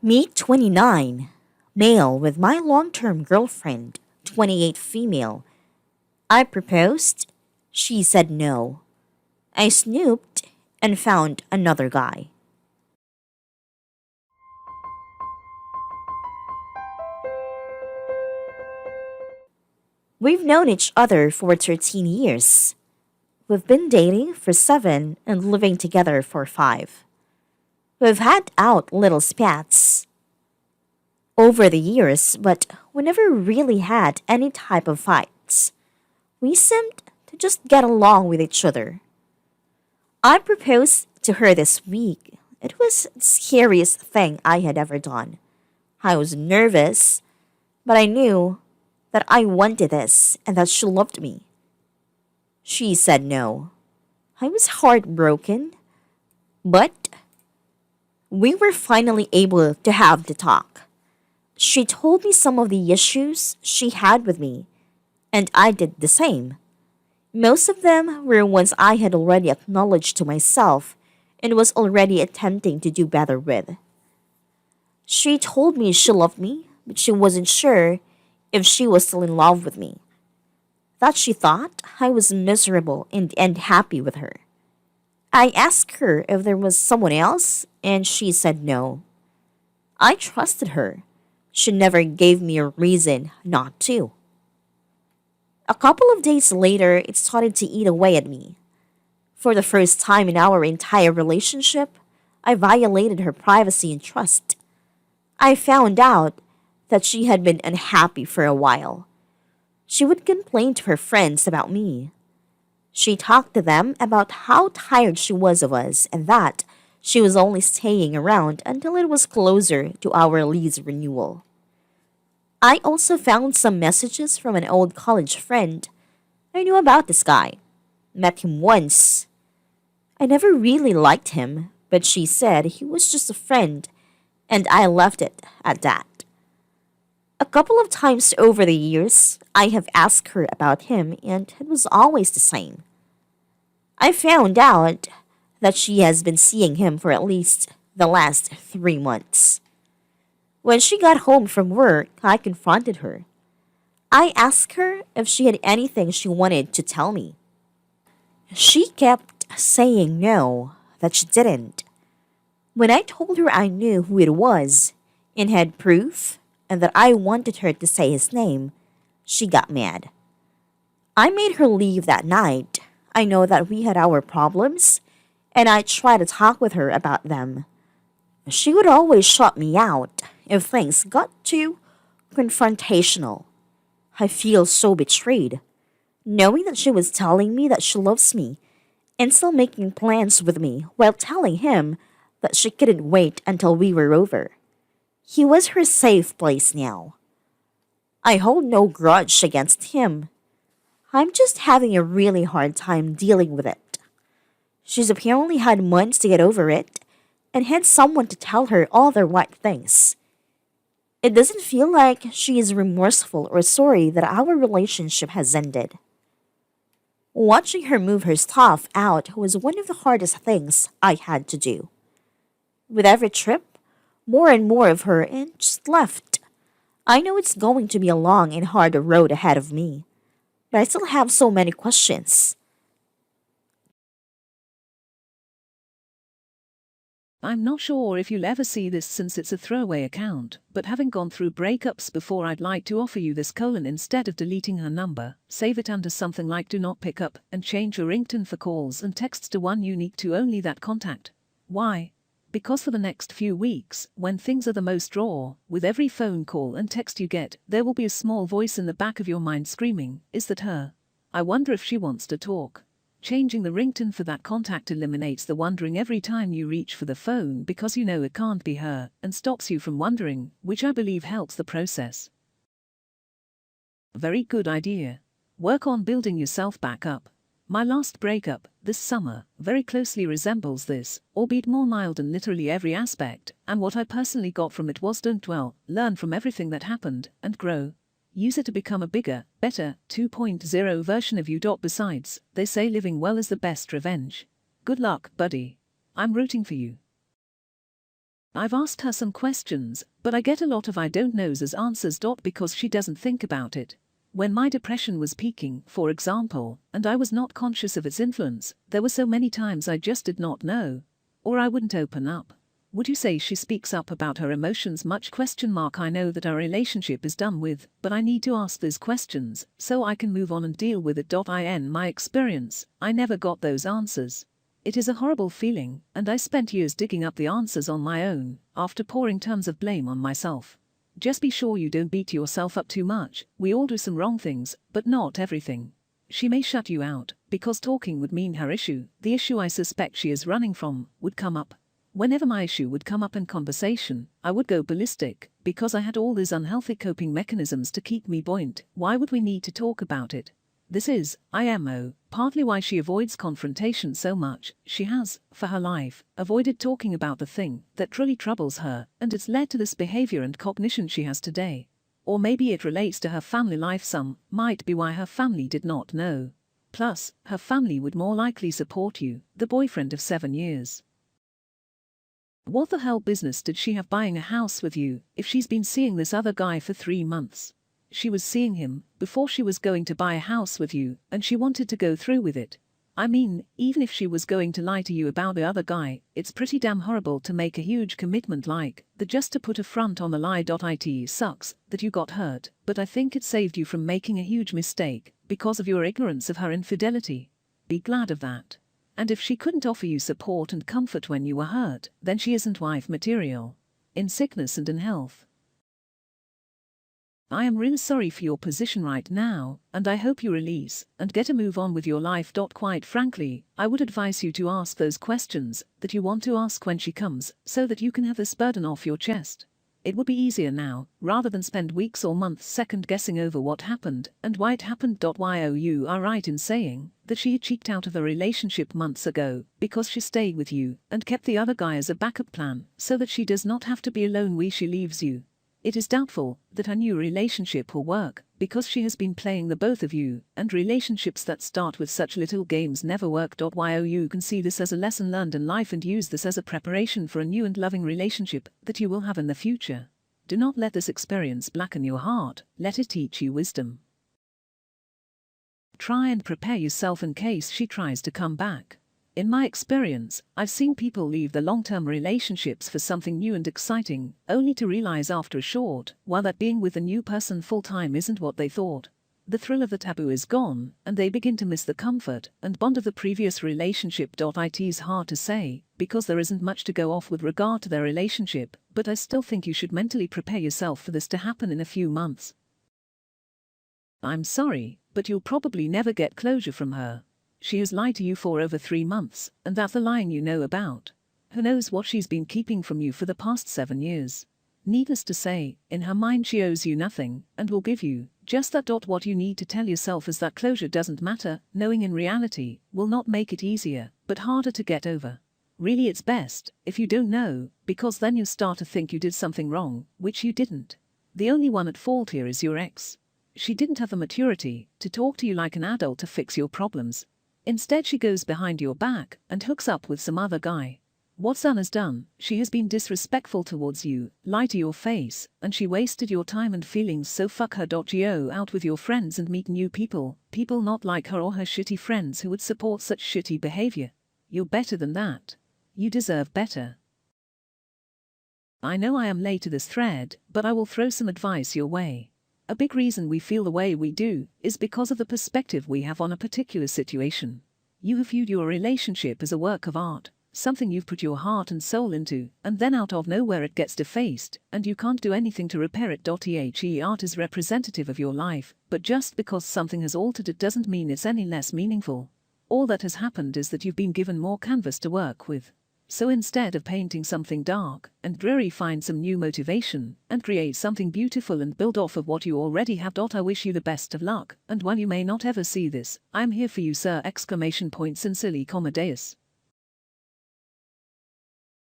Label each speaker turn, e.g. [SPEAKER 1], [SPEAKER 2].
[SPEAKER 1] Me 29, male with my long-term girlfriend, 28 female. I proposed. She said no. I snooped and found another guy. We've known each other for 13 years. We've been dating for 7 and living together for 5. We've had out little spats over the years, but we never really had any type of fights. We seemed to just get along with each other. I proposed to her this week. It was the scariest thing I had ever done. I was nervous, but I knew that I wanted this and that she loved me. She said no. I was heartbroken, but we were finally able to have the talk. She told me some of the issues she had with me, and I did the same. Most of them were ones I had already acknowledged to myself and was already attempting to do better with. She told me she loved me, but she wasn't sure if she was still in love with me. That she thought I was miserable and unhappy with her. I asked her if there was someone else, and she said no. I trusted her. She never gave me a reason not to. A couple of days later, it started to eat away at me. For the first time in our entire relationship, I violated her privacy and trust. I found out that she had been unhappy for a while. She would complain to her friends about me. She talked to them about how tired she was of us and that she was only staying around until it was closer to our lease renewal. I also found some messages from an old college friend. I knew about this guy. Met him once. I never really liked him, but she said he was just a friend, and I left it at that. A couple of times over the years, I have asked her about him, and it was always the same. I found out that she has been seeing him for at least the last 3 months. When she got home from work, I confronted her. I asked her if she had anything she wanted to tell me. She kept saying no, that she didn't. When I told her I knew who it was and had proof and that I wanted her to say his name, she got mad. I made her leave that night. I know that we had our problems, and I tried to talk with her about them. She would always shut me out if things got too confrontational. I feel so betrayed, knowing that she was telling me that she loves me and still making plans with me while telling him that she couldn't wait until we were over. He was her safe place now. I hold no grudge against him. I'm just having a really hard time dealing with it. She's apparently had months to get over it and had someone to tell her all the right things. It doesn't feel like she is remorseful or sorry that our relationship has ended. Watching her move her stuff out was one of the hardest things I had to do. With every trip, more and more of her and just left. I know it's going to be a long and hard road ahead of me, but I still have so many questions.
[SPEAKER 2] I'm not sure if you'll ever see this since it's a throwaway account, but having gone through breakups before, I'd like to offer you this: instead of deleting her number, save it under something like do not pick up and change your ringtone for calls and texts to one unique to only that contact. Why? Because for the next few weeks, when things are the most raw, with every phone call and text you get, there will be a small voice in the back of your mind screaming, "Is that her? I wonder if she wants to talk." Changing the ringtone for that contact eliminates the wondering every time you reach for the phone because you know it can't be her, and stops you from wondering, which I believe helps the process. Very good idea. Work on building yourself back up. My last breakup, this summer, very closely resembles this, albeit more mild in literally every aspect, and what I personally got from it was don't dwell, learn from everything that happened, and grow. Use it to become a bigger, better, 2.0 version of you. Besides, they say living well is the best revenge. Good luck, buddy. I'm rooting for you. I've asked her some questions, but I get a lot of I don't knows as answers. Because she doesn't think about it. When my depression was peaking, for example, and I was not conscious of its influence, there were so many times I just did not know. Or I wouldn't open up. Would you say she speaks up about her emotions much? I know that our relationship is done with, but I need to ask these questions, so I can move on and deal with it. In my experience, I never got those answers. It is a horrible feeling, and I spent years digging up the answers on my own, after pouring tons of blame on myself. Just be sure you don't beat yourself up too much. We all do some wrong things, but not everything. She may shut you out, because talking would mean her issue, the issue I suspect she is running from, would come up. Whenever my issue would come up in conversation, I would go ballistic, because I had all these unhealthy coping mechanisms to keep me buoyant. Why would we need to talk about it? This is, IMO, partly why she avoids confrontation so much. She has, for her life, avoided talking about the thing that truly troubles her, and it's led to this behavior and cognition she has today. Or maybe it relates to her family life. Some might be why her family did not know. Plus, her family would more likely support you, the boyfriend of 7 years. What the hell business did she have buying a house with you if she's been seeing this other guy for 3 months? She was seeing him before she was going to buy a house with you, and she wanted to go through with it. I mean, even if she was going to lie to you about the other guy, it's pretty damn horrible to make a huge commitment like that just to put a front on the lie. It sucks that you got hurt, but I think it saved you from making a huge mistake because of your ignorance of her infidelity. Be glad of that. And if she couldn't offer you support and comfort when you were hurt, then she isn't wife material. In sickness and in health. I am really sorry for your position right now, and I hope you release and get a move on with your life. Quite frankly, I would advise you to ask those questions that you want to ask when she comes, so that you can have this burden off your chest. It would be easier now, rather than spend weeks or months second-guessing over what happened and why it happened. You are right in saying that she had cheeked out of the relationship months ago because she stayed with you and kept the other guy as a backup plan so that she does not have to be alone when she leaves you. It is doubtful that her new relationship will work because she has been playing the both of you, and relationships that start with such little games never work. You can see this as a lesson learned in life and use this as a preparation for a new and loving relationship that you will have in the future. Do not let this experience blacken your heart, let it teach you wisdom. Try and prepare yourself in case she tries to come back. In my experience, I've seen people leave the long-term relationships for something new and exciting, only to realize after a short while that being with a new person full-time isn't what they thought. The thrill of the taboo is gone, and they begin to miss the comfort and bond of the previous relationship. It is hard to say, because there isn't much to go off with regard to their relationship, but I still think you should mentally prepare yourself for this to happen in a few months. I'm sorry, but you'll probably never get closure from her. She has lied to you for over 3 months, and that's the lying you know about. Who knows what she's been keeping from you for the past 7 years? Needless to say, in her mind she owes you nothing, and will give you just that. What you need to tell yourself is that closure doesn't matter. Knowing in reality will not make it easier, but harder to get over. Really, it's best if you don't know, because then you start to think you did something wrong, which you didn't. The only one at fault here is your ex. She didn't have the maturity to talk to you like an adult to fix your problems. Instead, she goes behind your back and hooks up with some other guy. What's done is done. She has been disrespectful towards you, lied to your face, and she wasted your time and feelings, so fuck her. Go out with your friends and meet new people not like her or her shitty friends who would support such shitty behavior. You're better than that. You deserve better. I know I am late to this thread, but I will throw some advice your way. A big reason we feel the way we do is because of the perspective we have on a particular situation. You have viewed your relationship as a work of art, something you've put your heart and soul into, and then out of nowhere it gets defaced, and you can't do anything to repair it. Art is representative of your life, but just because something has altered it doesn't mean it's any less meaningful. All that has happened is that you've been given more canvas to work with. So instead of painting something dark and dreary, find some new motivation and create something beautiful and build off of what you already have. I wish you the best of luck, and while you may not ever see this, I am here for you, sir! Sincerely, Deus.